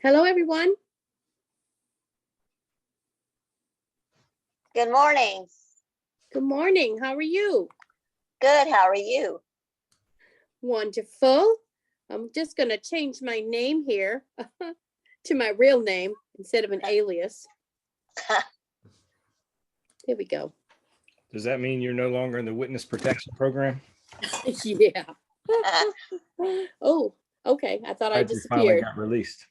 Hello, everyone. Good morning. Good morning. How are you? Good. How are you? Wonderful. I'm just going to change my name here to my real name instead of an alias. Here we go. Does that mean you're no longer in the witness protection program? Yeah. Oh, okay. I thought I You finally disappeared. got released.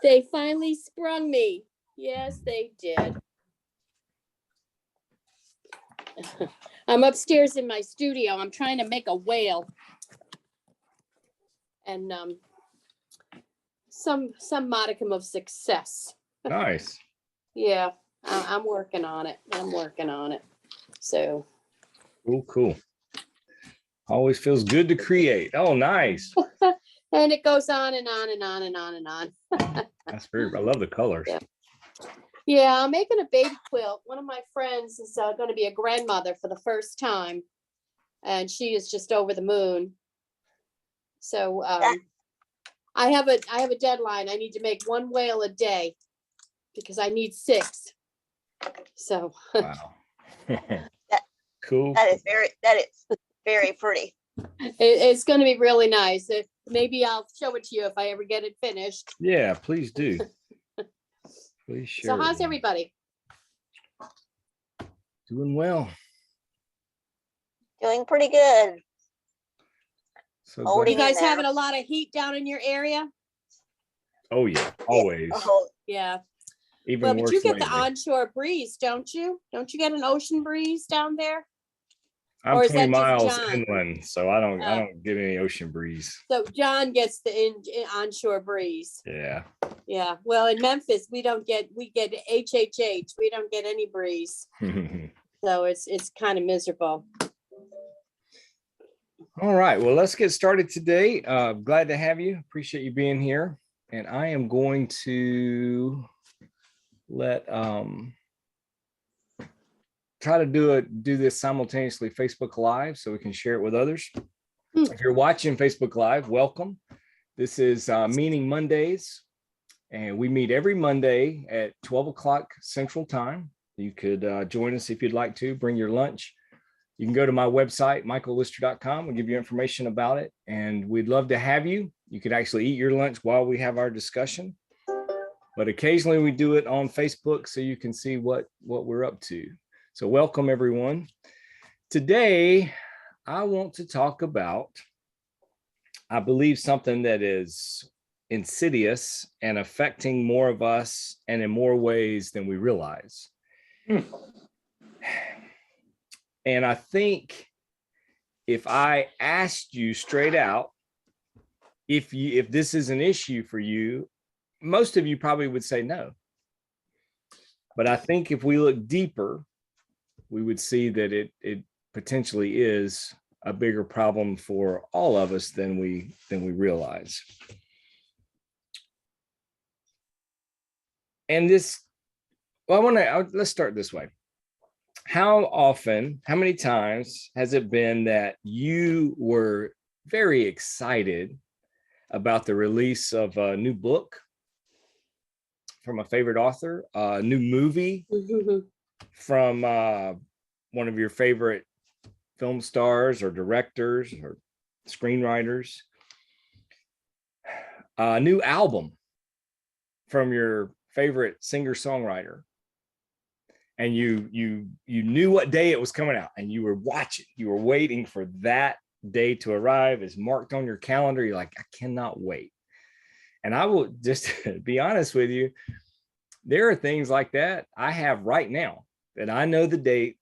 They finally sprung me. Yes, they did. I'm upstairs in my studio. I'm trying to make a whale. And some modicum of success. Nice. Yeah, I'm working on it. So. Cool. Always feels good to create. Oh, nice. And it goes on and on and on and on and on. That's very, I love the colors. Yeah, I'm making a baby quilt. One of my friends is going to be a grandmother for the first time. And she is just over the moon. So I have a deadline. I need to make one whale a day because I need 6. So wow. Cool. That is very pretty. It's going to be really nice. Maybe I'll show it to you if I ever get it finished. Yeah, please do. Please share. So how's everybody? Doing well. Doing pretty good. So You guys having a lot of heat down in your area? Oh yeah, always. Yeah. Even well, but worse you get lately. the onshore breeze, don't you? Don't you get an ocean breeze down there? I'm or is 20 that just miles John? Inland, so I don't get any ocean breeze. So John gets the onshore breeze. Yeah. Yeah. Well, in Memphis, we get HHH. We don't get any breeze. So it's kind of miserable. All right. Well, let's get started today. Glad to have you. Appreciate you being here. And I am going to let try to do this simultaneously Facebook Live so we can share it with others. If you're watching Facebook Live, welcome. This is Meaning Mondays, and we meet every Monday at 12 o'clock Central Time. You could join us if you'd like to. Bring your lunch. You can go to my website, michaellister.com. We'll give you information about it, and we'd love to have you. You could actually eat your lunch while we have our discussion, but occasionally we do it on Facebook so you can see what we're up to. So welcome, everyone. Today, I want to talk about, I believe, something that is insidious and affecting more of us and in more ways than we realize. And I think if I asked you straight out, if this is an issue for you, most of you probably would say no. But I think if we look deeper, we would see that it potentially is a bigger problem for all of us than we realize. And this, well, let's start this way. How many times has it been that you were very excited about the release of a new book from a favorite author, a new movie from one of your favorite film stars or directors or screenwriters, a new album from your favorite singer-songwriter, and you knew what day it was coming out, and you were waiting for that day to arrive. It's marked on your calendar. You're like, I cannot wait. And I will just be honest with you, there are things like that I have right now that I know the date,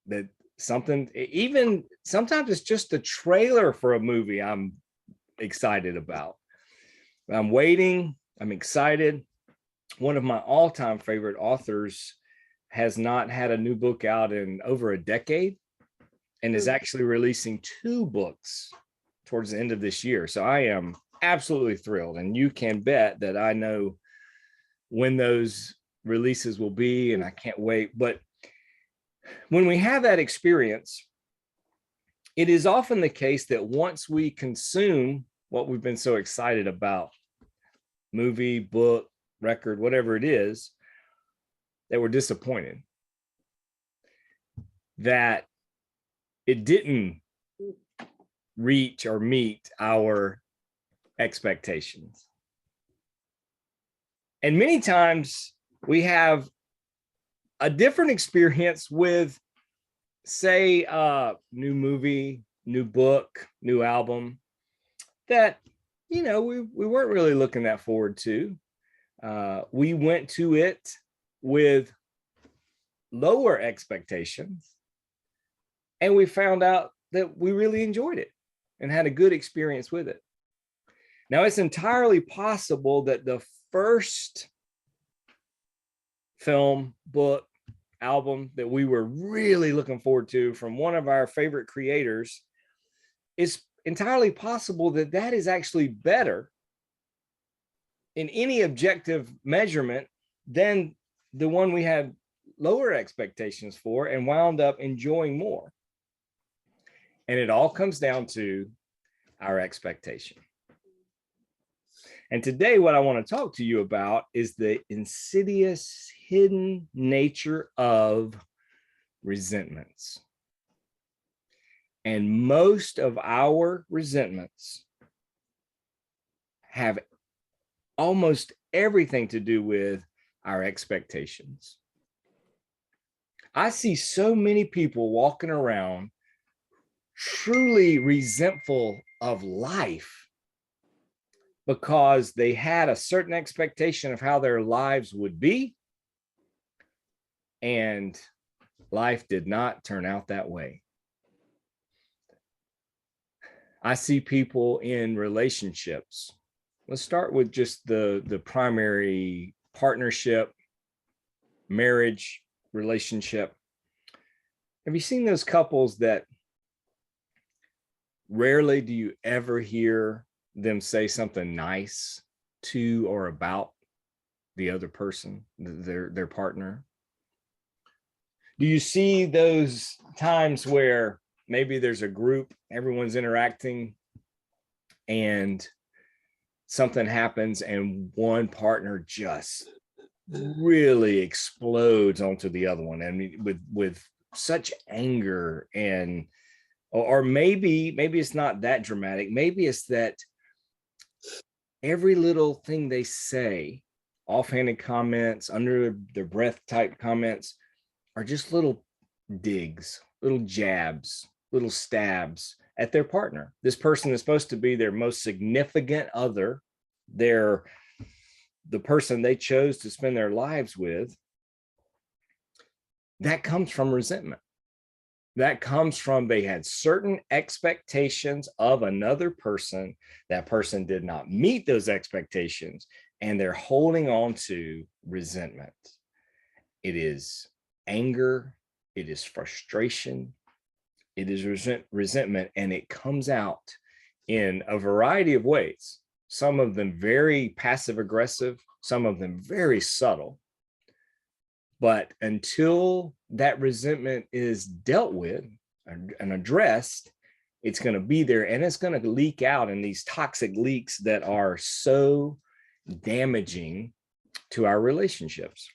that something, even sometimes it's just a trailer for a movie I'm excited about. I'm waiting, I'm excited. One of my all-time favorite authors has not had a new book out in over a decade and is actually releasing 2 books towards the end of this year. So I am absolutely thrilled, and you can bet that I know when those releases will be, and I can't wait. But when we have that experience, it is often the case that once we consume what we've been so excited about, movie, book, record, whatever it is, that we're disappointed that it didn't reach or meet our expectations. And many times we have a different experience with, say, a new movie, new book, new album that, you know, we weren't really looking that forward to. We went to it with lower expectations, and we found out that we really enjoyed it and had a good experience with it. Now, it's entirely possible that the first film, book, album that we were really looking forward to from one of our favorite creators, it's entirely possible that that is actually better in any objective measurement than the one we had lower expectations for and wound up enjoying more. And it all comes down to our expectation. And today, what I want to talk to you about is the insidious, hidden nature of resentments. And most of our resentments have almost everything to do with our expectations. I see so many people walking around truly resentful of life because they had a certain expectation of how their lives would be, and life did not turn out that way. I see people in relationships. Let's start with just the primary partnership, marriage, relationship. Have you seen those couples that rarely do you ever hear them say something nice to or about the other person, their partner? Do you see those times where maybe there's a group, everyone's interacting, and something happens and one partner just really explodes onto the other one, and with such anger, and or maybe it's not that dramatic. Maybe it's that every little thing they say, offhanded comments, under their breath type comments, are just little digs, little jabs, little stabs at their partner. This person is supposed to be their most significant other. They're the person they chose to spend their lives with. That comes from resentment. That comes from they had certain expectations of another person. That person did not meet those expectations, and they're holding on to resentment. It is anger. It is frustration. It is resentment, and it comes out in a variety of ways. Some of them very passive aggressive, some of them very subtle. But until that resentment is dealt with and addressed, it's going to be there, and it's going to leak out in these toxic leaks that are so damaging to our relationships.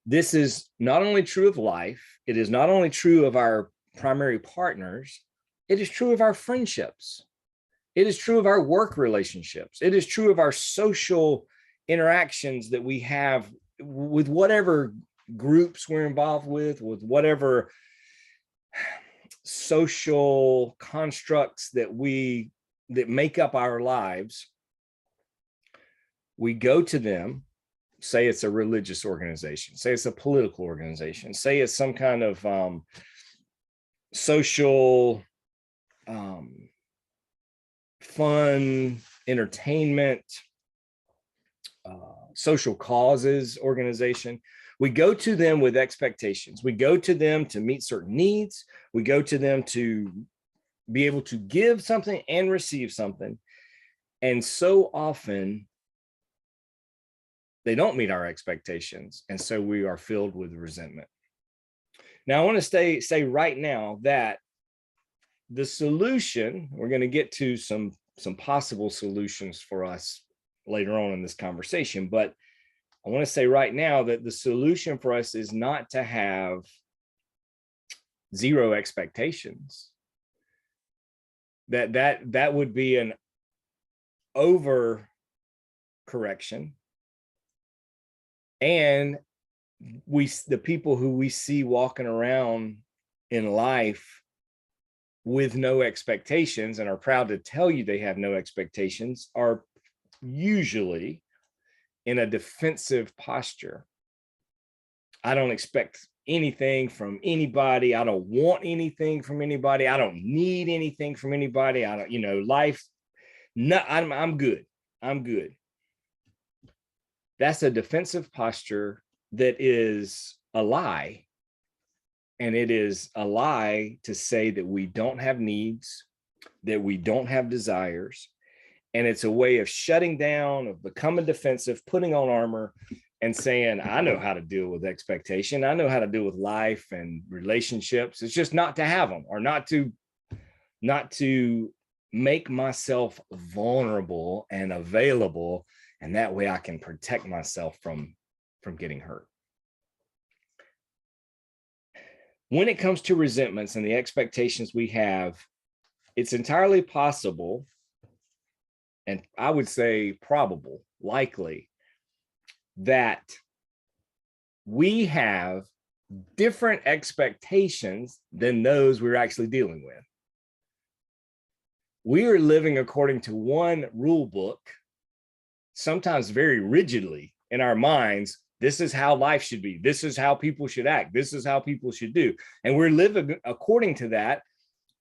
This is not only true of life, it is not only true of our primary partners, it is true of our friendships. It is true of our work relationships. It is true of our social interactions that we have with whatever groups we're involved with whatever social constructs that make up our lives. We go to them, say it's a religious organization, say it's a political organization, say it's some kind of social fun, entertainment, social causes organization. We go to them with expectations. We go to them to meet certain needs. We go to them to be able to give something and receive something. And so often they don't meet our expectations. And so we are filled with resentment. Now, I want to say right now that the solution, we're going to get to some possible solutions for us later on in this conversation. But I want to say right now that the solution for us is not to have zero expectations. That would be an over correction. And the people who we see walking around in life with no expectations and are proud to tell you they have no expectations are usually in a defensive posture. I don't expect anything from anybody. I don't want anything from anybody. I don't need anything from anybody. I don't, life. No, I'm good. I'm good. That's a defensive posture that is a lie. And it is a lie to say that we don't have needs, that we don't have desires. And it's a way of shutting down, of becoming defensive, putting on armor and saying, I know how to deal with expectation. I know how to deal with life and relationships. It's just not to have them, or not to make myself vulnerable and available. And that way I can protect myself from getting hurt. When it comes to resentments and the expectations we have, it's entirely possible, and I would say probable, likely, that we have different expectations than those we're actually dealing with. We are living according to one rule book, sometimes very rigidly in our minds. This is how life should be. This is how people should act. This is how people should do. And we're living according to that.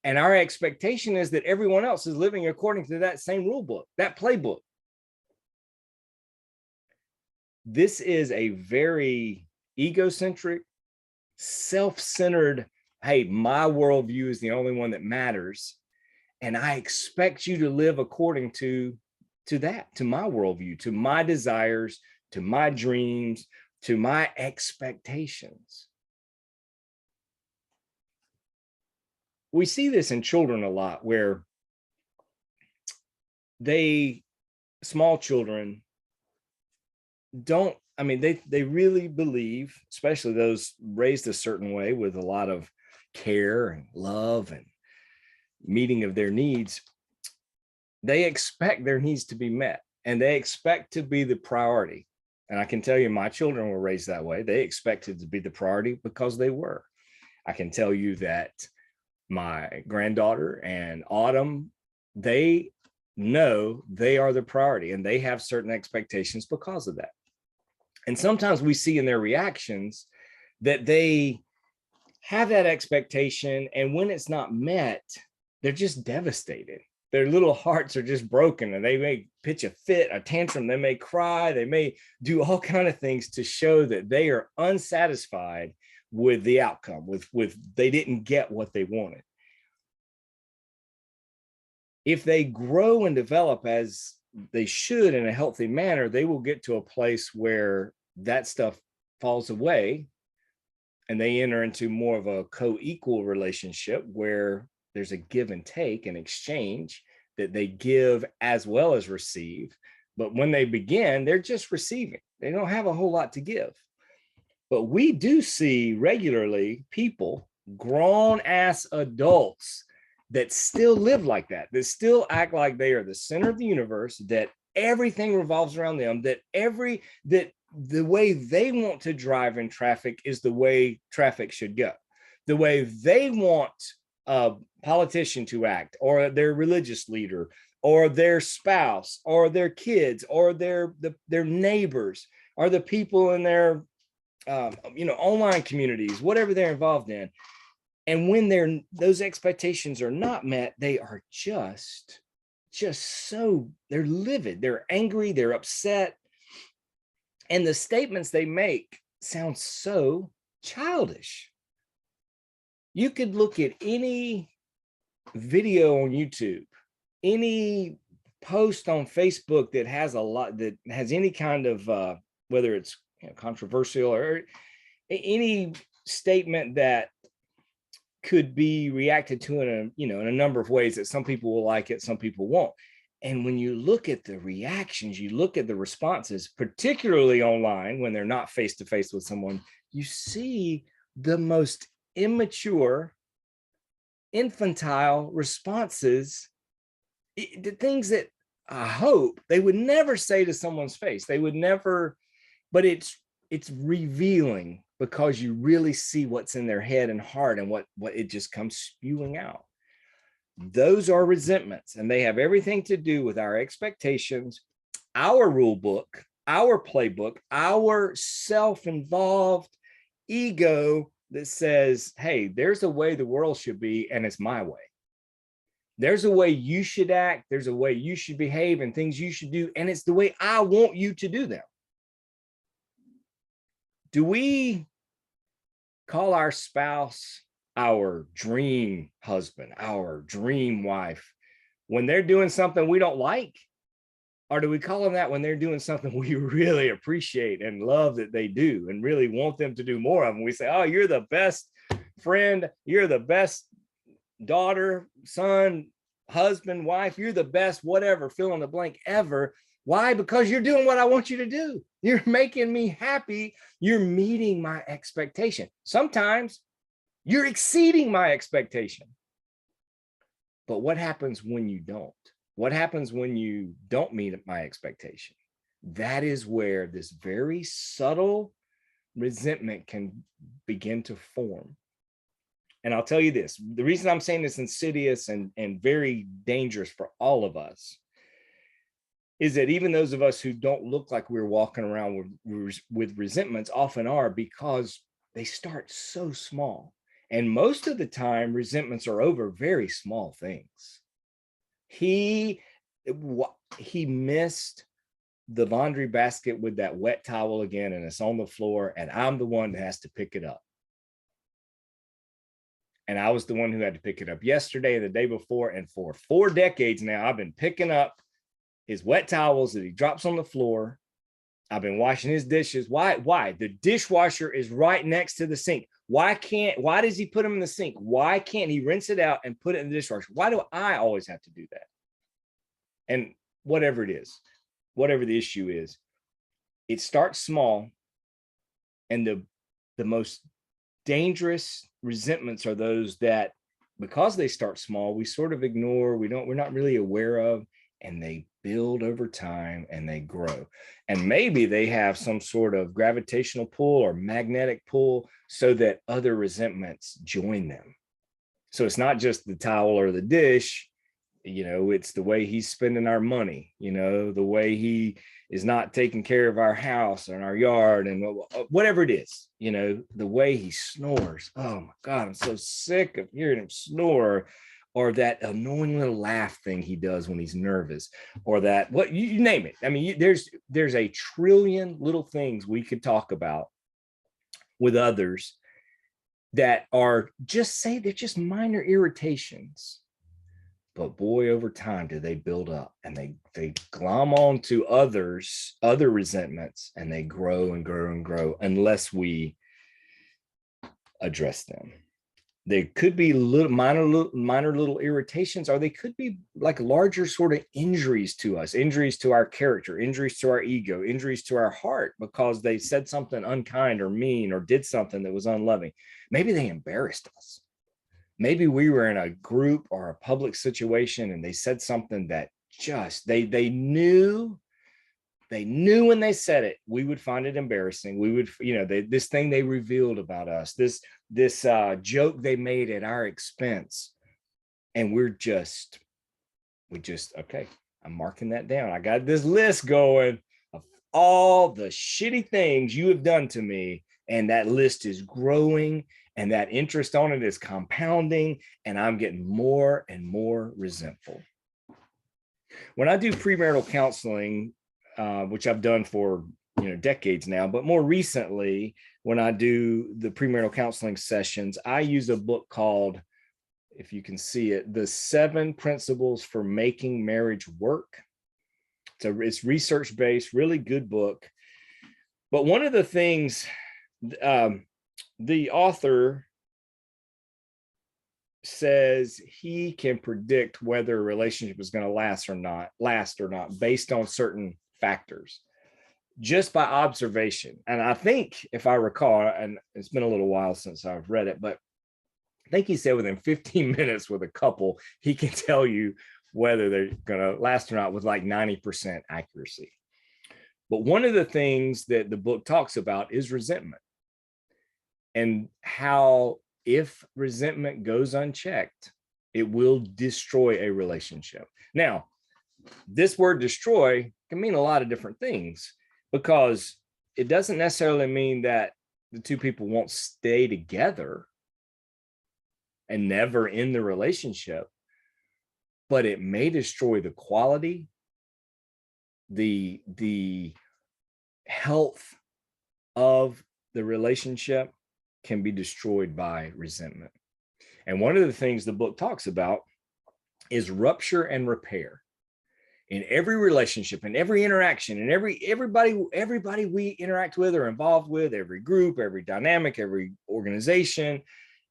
And our expectation is that everyone else is living according to that same rule book, that playbook. This is a very egocentric, self-centered, hey, my worldview is the only one that matters. And I expect you to live according to that, to my worldview, to my desires, to my dreams, to my expectations. We see this in children a lot, where small children they really believe, especially those raised a certain way with a lot of care and love and meeting of their needs, they expect their needs to be met, and they expect to be the priority. And I can tell you, my children were raised that way. They expected to be the priority because they were. I can tell you that my granddaughter and Autumn, they know they are the priority, and they have certain expectations because of that. And sometimes we see in their reactions that they have that expectation, and when it's not met, they're just devastated. Their little hearts are just broken, and they may pitch a fit, a tantrum. They may cry. They may do all kinds of things to show that they are unsatisfied with the outcome, with they didn't get what they wanted. If they grow and develop as they should in a healthy manner, they will get to a place where that stuff falls away, and they enter into more of a co-equal relationship where there's a give and take, an exchange, that they give as well as receive. But when they begin, they're just receiving. They don't have a whole lot to give. But we do see regularly people, grown ass adults, that still live like that still act like they are the center of the universe, that everything revolves around them, that the way they want to drive in traffic is the way traffic should go. The way they want a politician to act, or their religious leader, or their spouse, or their kids, or their neighbors, or the people in their online communities, whatever they're involved in. And when those expectations are not met, they are just so, they're livid, they're angry, they're upset. And the statements they make sound so childish. You could look at any video on YouTube, any post on Facebook that has any kind of, whether it's controversial or any statement that could be reacted to in a number of ways, that some people will like it, some people won't. And when you look at the reactions, you look at the responses, particularly online when they're not face to face with someone, you see the most immature, infantile responses, the things that I hope they would never say to someone's face. They would never, but it's revealing because you really see what's in their head and heart and what it just comes spewing out. Those are resentments, and they have everything to do with our expectations, our rule book, our playbook, our self-involved ego that says, hey, there's a way the world should be, and it's my way. There's a way you should act, there's a way you should behave and things you should do, and it's the way I want you to do them. Do we call our spouse our dream husband, our dream wife, when they're doing something we don't like? Or do we call them that when they're doing something we really appreciate and love that they do and really want them to do more of? And we say, oh, you're the best friend, you're the best daughter, son, husband, wife, you're the best, whatever, fill in the blank ever. Why? Because you're doing what I want you to do. You're making me happy. You're meeting my expectation. Sometimes you're exceeding my expectation. But what happens when you don't? What happens when you don't meet my expectation? That is where this very subtle resentment can begin to form. And I'll tell you this, the reason I'm saying this insidious and very dangerous for all of us is that even those of us who don't look like we're walking around with resentments often are, because they start so small. And most of the time, resentments are over very small things. He missed the laundry basket with that wet towel again, and it's on the floor, and I'm the one that has to pick it up. And I was the one who had to pick it up yesterday and the day before. And for 4 decades now, I've been picking up his wet towels that he drops on the floor. I've been washing his dishes. Why? The dishwasher is right next to the sink. Why does he put them in the sink? Why can't he rinse it out and put it in the dishwasher? Why do I always have to do that? And whatever it is, whatever the issue is, it starts small. And the most dangerous resentments are those that, because they start small, we sort of ignore, we're not really aware of, and they build over time and they grow. And maybe they have some sort of gravitational pull or magnetic pull so that other resentments join them. So it's not just the towel or the dish, it's the way he's spending our money, the way he is not taking care of our house and our yard and whatever it is, the way he snores. Oh my God, I'm so sick of hearing him snore. Or that annoying little laugh thing he does when he's nervous, or that, what you name it. I mean, there's a trillion little things we could talk about with others that are they're just minor irritations. But boy, over time, do they build up, and they glom on to other resentments, and they grow and grow and grow unless we address them. They could be minor little irritations, or they could be like larger sort of injuries to us, injuries to our character, injuries to our ego, injuries to our heart, because they said something unkind or mean or did something that was unloving. Maybe they embarrassed us. Maybe we were in a group or a public situation and they said something that just, they knew when they said it, we would find it embarrassing. We would, this thing they revealed about us, this joke they made at our expense. And we just, okay, I'm marking that down. I got this list going of all the shitty things you have done to me. And that list is growing, and that interest on it is compounding, and I'm getting more and more resentful. When I do premarital counseling, which I've done for decades now, but more recently, when I do the premarital counseling sessions, I use a book called, if you can see it, The 7 Principles for Making Marriage Work. It's research-based, really good book. But one of the things, the author says he can predict whether a relationship is going to last or not based on certain factors just by observation. And I think, if I recall, and it's been a little while since I've read it, but I think he said within 15 minutes with a couple, he can tell you whether they're going to last or not with like 90% accuracy. But one of the things that the book talks about is resentment, and how if resentment goes unchecked, it will destroy a relationship. Now, this word destroy can mean a lot of different things, because it doesn't necessarily mean that the two people won't stay together and never end the relationship, but it may destroy the quality, the health of the relationship can be destroyed by resentment. And one of the things the book talks about is rupture and repair. In every relationship, in every interaction, and everybody we interact with or involved with, every group, every dynamic, every organization,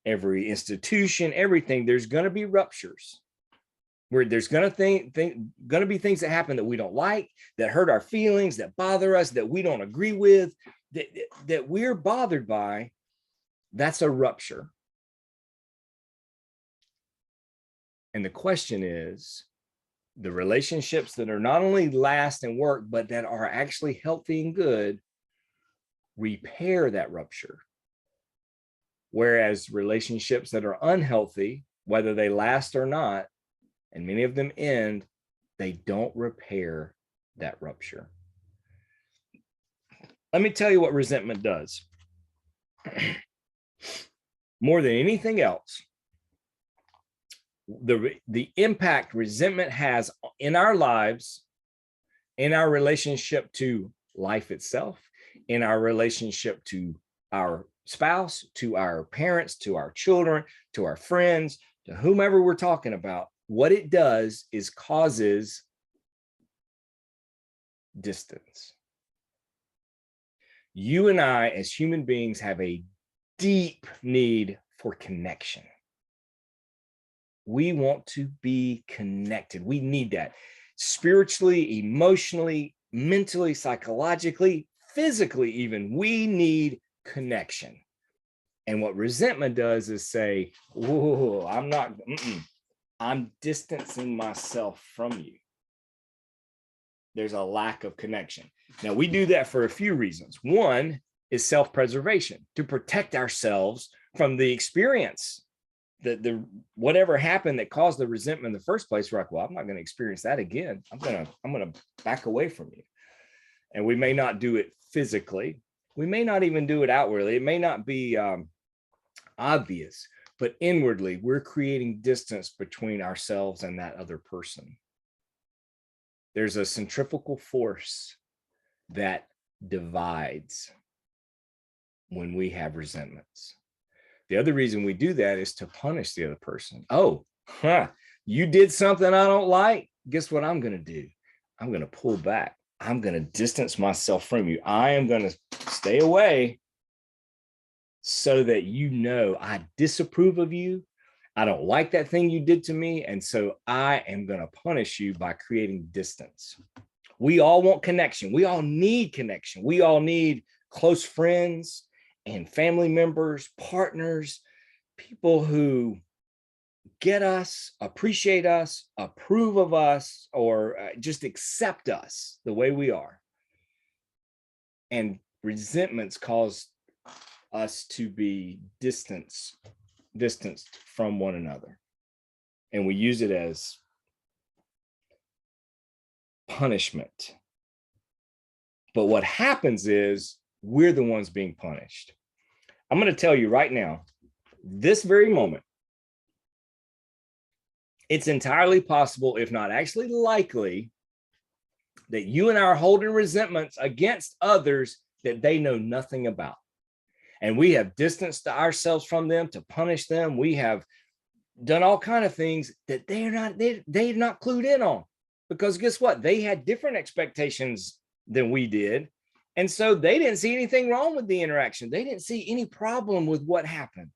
every institution, everything, there's going to be ruptures, where there's going to be things that happen that we don't like, that hurt our feelings, that bother us, that we don't agree with, that we're bothered by. That's a rupture. And the question is, the relationships that are not only last and work, but that are actually healthy and good, repair that rupture. Whereas relationships that are unhealthy, whether they last or not, and many of them end, they don't repair that rupture. Let me tell you what resentment does. More than anything else, the impact resentment has in our lives, in our relationship to life itself, in our relationship to our spouse, to our parents, to our children, to our friends, to whomever we're talking about, what it does is causes distance. You and I, as human beings, have a deep need for connection. We want to be connected. We need that spiritually, emotionally, mentally, psychologically, physically, even. We need connection. And what resentment does is say, whoa, I'm distancing myself from you. There's a lack of connection. Now, we do that for a few reasons. One is self-preservation, to protect ourselves from the experience, the whatever happened that caused the resentment in the first place. We're like, well, I'm not going to experience that again. I'm going to back away from you. And we may not do it physically. We may not even do it outwardly. It may not be obvious, but inwardly, we're creating distance between ourselves and that other person. There's a centrifugal force that divides when we have resentments. The other reason we do that is to punish the other person. Oh, you did something I don't like. Guess what I'm going to do? I'm going to pull back. I'm going to distance myself from you. I am going to stay away so that you know I disapprove of you. I don't like that thing you did to me. And so I am going to punish you by creating distance. We all want connection. We all need connection. We all need close friends and family members, partners, people who get us, appreciate us, approve of us, or just accept us the way we are. And resentments cause us to be distanced from one another. And we use it as punishment. But what happens is we're the ones being punished. I'm going to tell you right now, this very moment, it's entirely possible, if not actually likely, that you and I are holding resentments against others that they know nothing about. And we have distanced ourselves from them to punish them. We have done all kinds of things that they're not clued in on, because guess what? They had different expectations than we did. And so they didn't see anything wrong with the interaction. They didn't see any problem with what happened.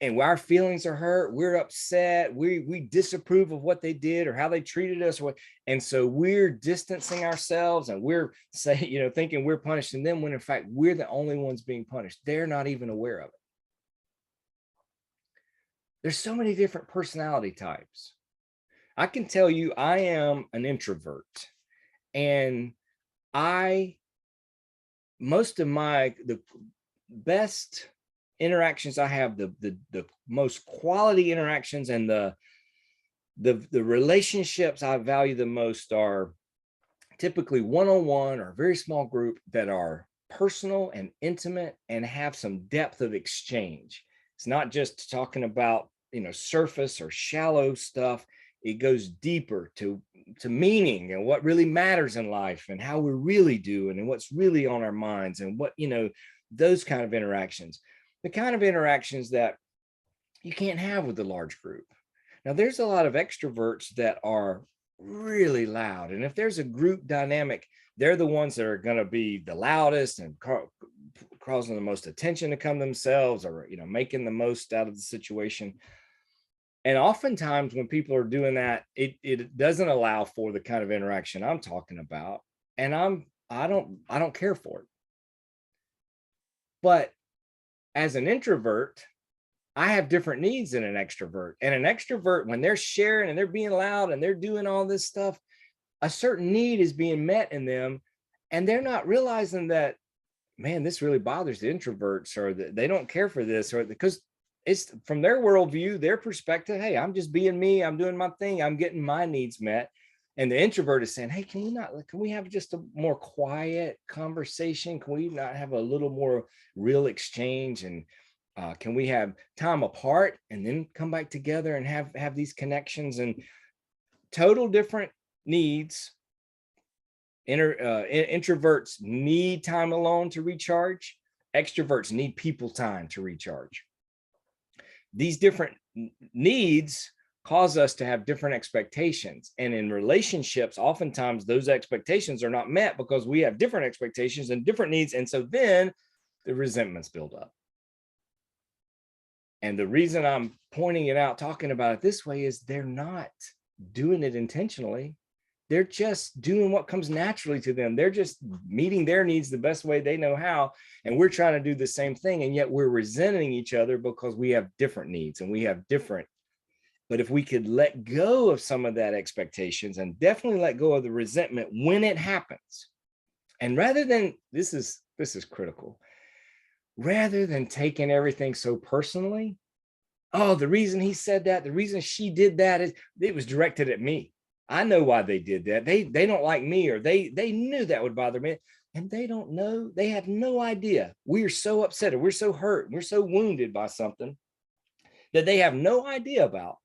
and our feelings are hurt, we're upset, we disapprove of what they did or how they treated us, or what, and so we're distancing ourselves, and we're saying, thinking we're punishing them, when in fact we're the only ones being punished. They're not even aware of it. There's so many different personality types. I can tell you, I am an introvert, and most of the best interactions I have, the most quality interactions, and the relationships I value the most are typically one-on-one or a very small group that are personal and intimate and have some depth of exchange. It's not just talking about, surface or shallow stuff. It goes deeper to meaning and what really matters in life, and how we're really doing, and what's really on our minds, and what, those kind of interactions, the kind of interactions that you can't have with a large group. Now, there's a lot of extroverts that are really loud, and if there's a group dynamic, they're the ones that are going to be the loudest and causing the most attention to come themselves, or making the most out of the situation. And oftentimes when people are doing that, it doesn't allow for the kind of interaction I'm talking about, and I don't care for it. But as an introvert, I have different needs than an extrovert. And an extrovert, when they're sharing and they're being loud and they're doing all this stuff, a certain need is being met in them, and they're not realizing that, man, this really bothers the introverts, or that they don't care for this, or because it's from their worldview, their perspective. Hey, I'm just being me. I'm doing my thing. I'm getting my needs met. And the introvert is saying, hey, can we have just a more quiet conversation? Can we not have a little more real exchange? And can we have time apart and then come back together and have these connections? And total different needs. Introverts need time alone to recharge. Extroverts need people time to recharge. These different needs cause us to have different expectations. And in relationships, oftentimes those expectations are not met because we have different expectations and different needs. And so then the resentments build up. And the reason I'm pointing it out, talking about it this way, is they're not doing it intentionally. They're just doing what comes naturally to them. They're just meeting their needs the best way they know how. And we're trying to do the same thing. And yet we're resenting each other because we have different needs and we have different. But if we could let go of some of that expectations, and definitely let go of the resentment when it happens. And rather than, this is critical, rather than taking everything so personally, oh, the reason he said that, the reason she did that is it was directed at me. I know why they did that. They don't like me, or they knew that would bother me. And they don't know. They have no idea. We are so upset, or we're so hurt, we're so wounded by something that they have no idea about.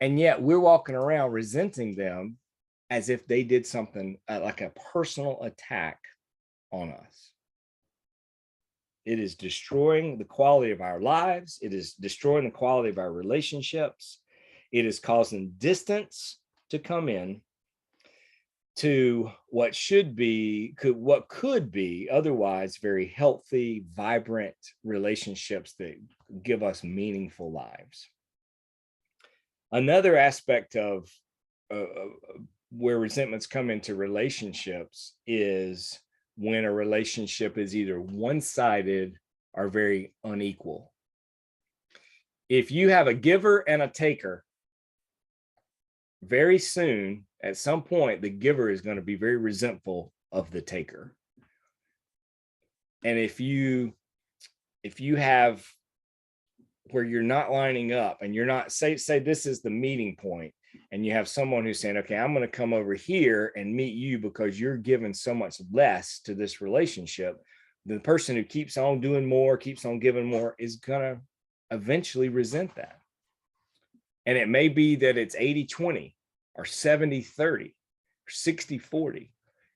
And yet we're walking around resenting them as if they did something like a personal attack on us. It is destroying the quality of our lives. It is destroying the quality of our relationships. It is causing distance to come in to what could be otherwise very healthy, vibrant relationships that give us meaningful lives. Another aspect of where resentments come into relationships is when a relationship is either one-sided or very unequal. If you have a giver and a taker, very soon, at some point, the giver is going to be very resentful of the taker. And if you have where you're not lining up, and you're not, say this is the meeting point, and you have someone who's saying, okay, I'm going to come over here and meet you because you're giving so much less to this relationship, the person who keeps on doing more, keeps on giving more, is going to eventually resent that. And it may be that it's 80-20 or 70-30 or 60-40.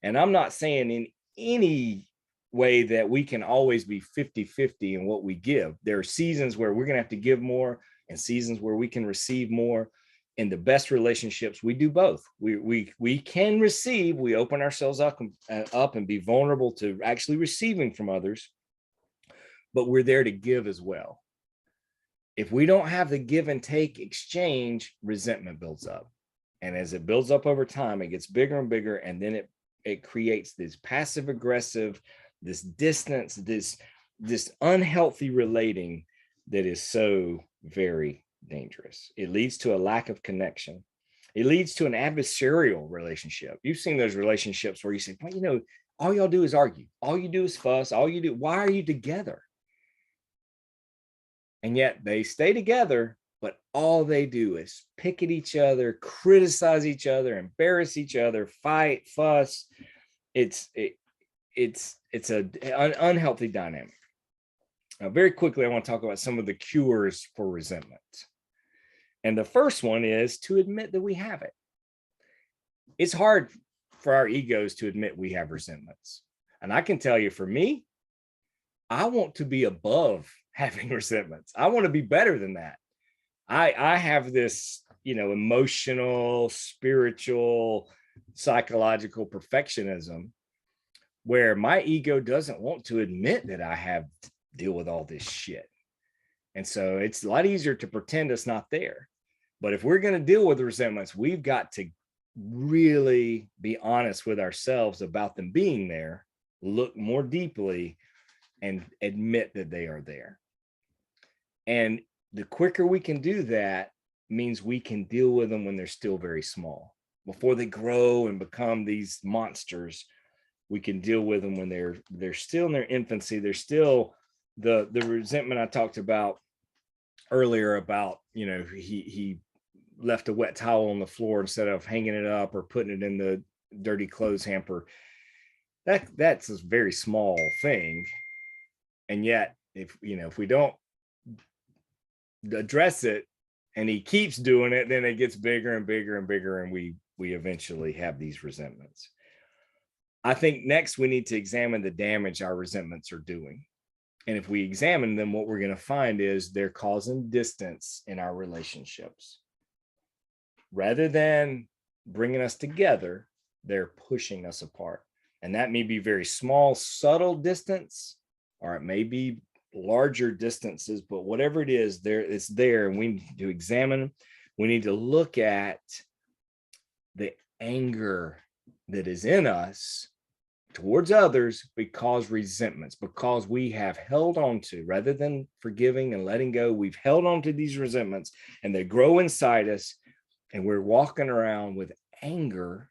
And I'm not saying in any way that we can always be 50-50 in what we give. There are seasons where we're going to have to give more and seasons where we can receive more. In the best relationships, we do both. We can receive, we open ourselves up and be vulnerable to actually receiving from others, but we're there to give as well. if we don't have the give and take exchange, resentment builds up. And as it builds up over time, it gets bigger and bigger. And then it creates this passive aggressive, this distance, this unhealthy relating that is so very dangerous. It leads to a lack of connection. It leads to an adversarial relationship. You've seen those relationships where you say, well, you know, all y'all do is argue. All you do is fuss. All you do, why are you together? And yet they stay together, but all they do is pick at each other, criticize each other, embarrass each other, fight, fuss. It's an unhealthy dynamic. Now, very quickly, I want to talk about some of the cures for resentment. And the first one is to admit that we have it. It's hard for our egos to admit we have resentments. And I can tell you, for me, I want to be above having resentments. I want to be better than that. I have this, you know, emotional, spiritual, psychological perfectionism where my ego doesn't want to admit that I have to deal with all this shit. And so it's a lot easier to pretend it's not there. But if we're going to deal with resentments, we've got to really be honest with ourselves about them being there, look more deeply, and admit that they are there. And the quicker we can do that means we can deal with them when they're still very small. Before they grow and become these monsters, we can deal with them when they're still in their infancy. They're still the resentment I talked about earlier about, you know, he left a wet towel on the floor instead of hanging it up or putting it in the dirty clothes hamper. That's a very small thing. And yet, if we don't address it and he keeps doing it, then it gets bigger and bigger and bigger, and we eventually have these resentments. I think next we need to examine the damage our resentments are doing. And if we examine them, what we're going to find is they're causing distance in our relationships. Rather than bringing us together, they're pushing us apart. And that may be very small, subtle distance, or it may be larger distances, but whatever it is, it's there, and we need to examine. We need to look at the anger that is in us towards others because we have held on to, rather than forgiving and letting go, we've held on to these resentments, and they grow inside us, and we're walking around with anger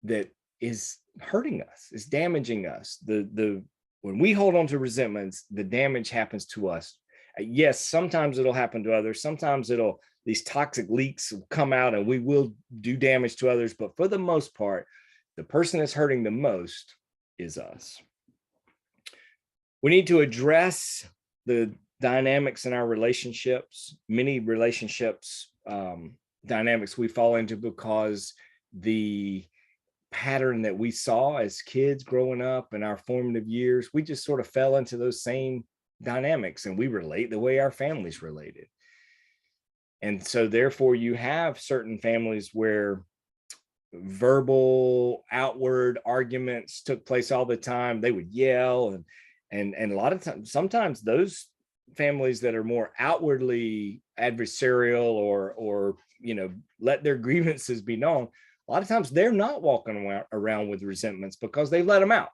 that is hurting us, is damaging us. When we hold on to resentments, the damage happens to us. Yes, sometimes it'll happen to others. Sometimes these toxic leaks will come out and we will do damage to others. But for the most part, the person that's hurting the most is us. We need to address the dynamics in our relationships. Many relationships dynamics we fall into because the pattern that we saw as kids growing up in our formative years, we just sort of fell into those same dynamics, and we relate the way our families related. And so therefore you have certain families where verbal outward arguments took place all the time. They would yell and a lot of times, sometimes those families that are more outwardly adversarial or let their grievances be known, a lot of times they're not walking around with resentments because they've let them out.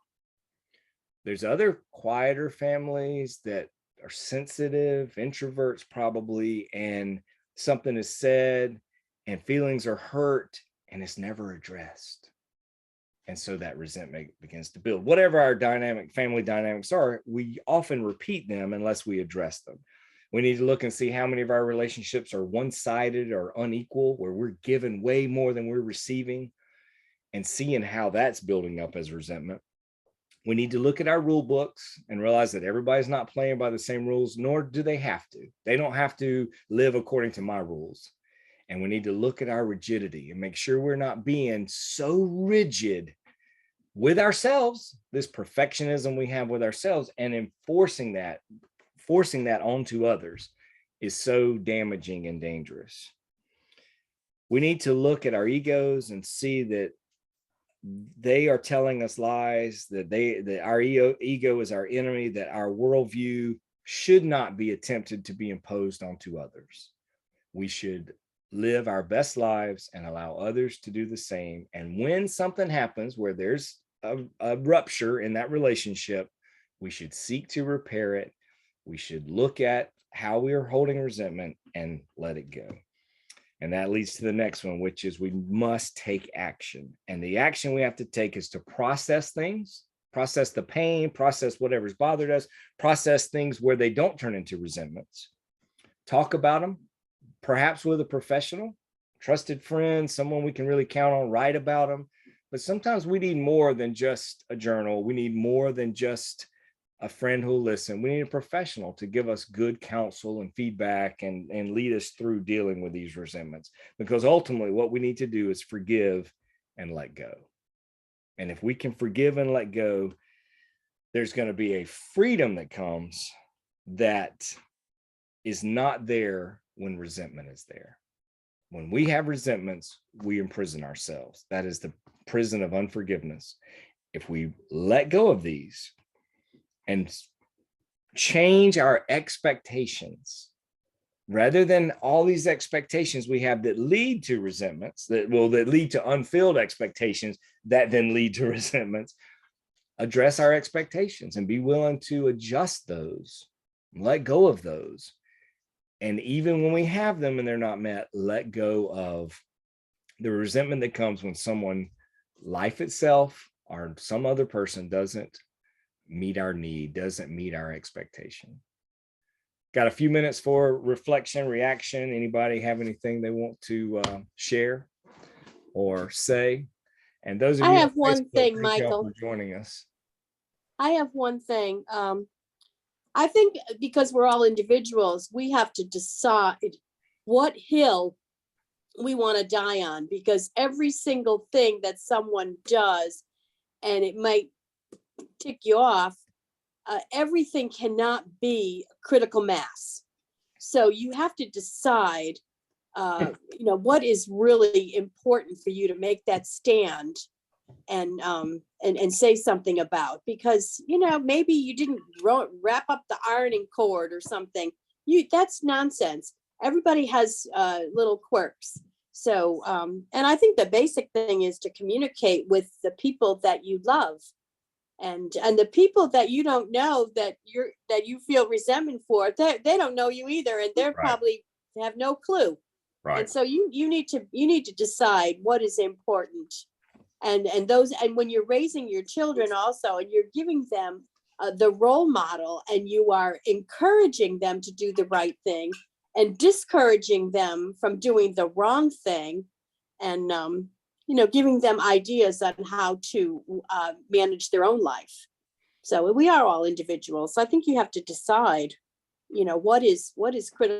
There's other quieter families that are sensitive, introverts probably, and something is said and feelings are hurt and it's never addressed. And so that resentment begins to build. Whatever our family dynamics are, we often repeat them unless we address them. We need to look and see how many of our relationships are one-sided or unequal, where we're giving way more than we're receiving, and seeing how that's building up as resentment. We need to look at our rule books and realize that everybody's not playing by the same rules, nor do they have to. They don't have to live according to my rules. And we need to look at our rigidity and make sure we're not being so rigid with ourselves, this perfectionism we have with ourselves, and enforcing that onto others is so damaging and dangerous. We need to look at our egos and see that they are telling us lies, that our ego is our enemy, that our worldview should not be attempted to be imposed onto others. We should live our best lives and allow others to do the same. And when something happens where there's a rupture in that relationship, we should seek to repair it. We should look at how we are holding resentment and let it go. And that leads to the next one, which is we must take action. And the action we have to take is to process things, process the pain, process whatever's bothered us, process things where they don't turn into resentments. Talk about them, perhaps with a professional, trusted friend, someone we can really count on, write about them. But sometimes we need more than just a journal. We need more than just a friend who'll listen. We need a professional to give us good counsel and feedback and lead us through dealing with these resentments. Because ultimately what we need to do is forgive and let go. And if we can forgive and let go, there's going to be a freedom that comes that is not there when resentment is there. When we have resentments, we imprison ourselves. That is the prison of unforgiveness. If we let go of these and change our expectations, rather than all these expectations we have that lead to resentments, that lead to unfilled expectations that then lead to resentments, address our expectations and be willing to adjust those, let go of those. And even when we have them and they're not met, let go of the resentment that comes when someone, life itself or some other person, doesn't meet our need, doesn't meet our expectation. Got a few minutes for reflection, reaction. Anybody have anything they want to share or say? And those of I you have on one Facebook, thing, thank y'all Michael. for joining us. I have one thing. I think because we're all individuals, we have to decide what hill we want to die on, because every single thing that someone does, and it might tick you off, everything cannot be critical mass. So you have to decide, what is really important for you to make that stand and say something about, because maybe you didn't wrap up the ironing cord or something. That's nonsense. Everybody has little quirks. So and I think the basic thing is to communicate with the people that you love, and the people that you don't know, that you feel resentment for, they don't know you either, and they're Right. probably have no clue. Right. And so you need to decide what is important. And when you're raising your children also, and you're giving them the role model, and you are encouraging them to do the right thing and discouraging them from doing the wrong thing, and giving them ideas on how to manage their own life. So we are all individuals. So I think you have to decide, what is critical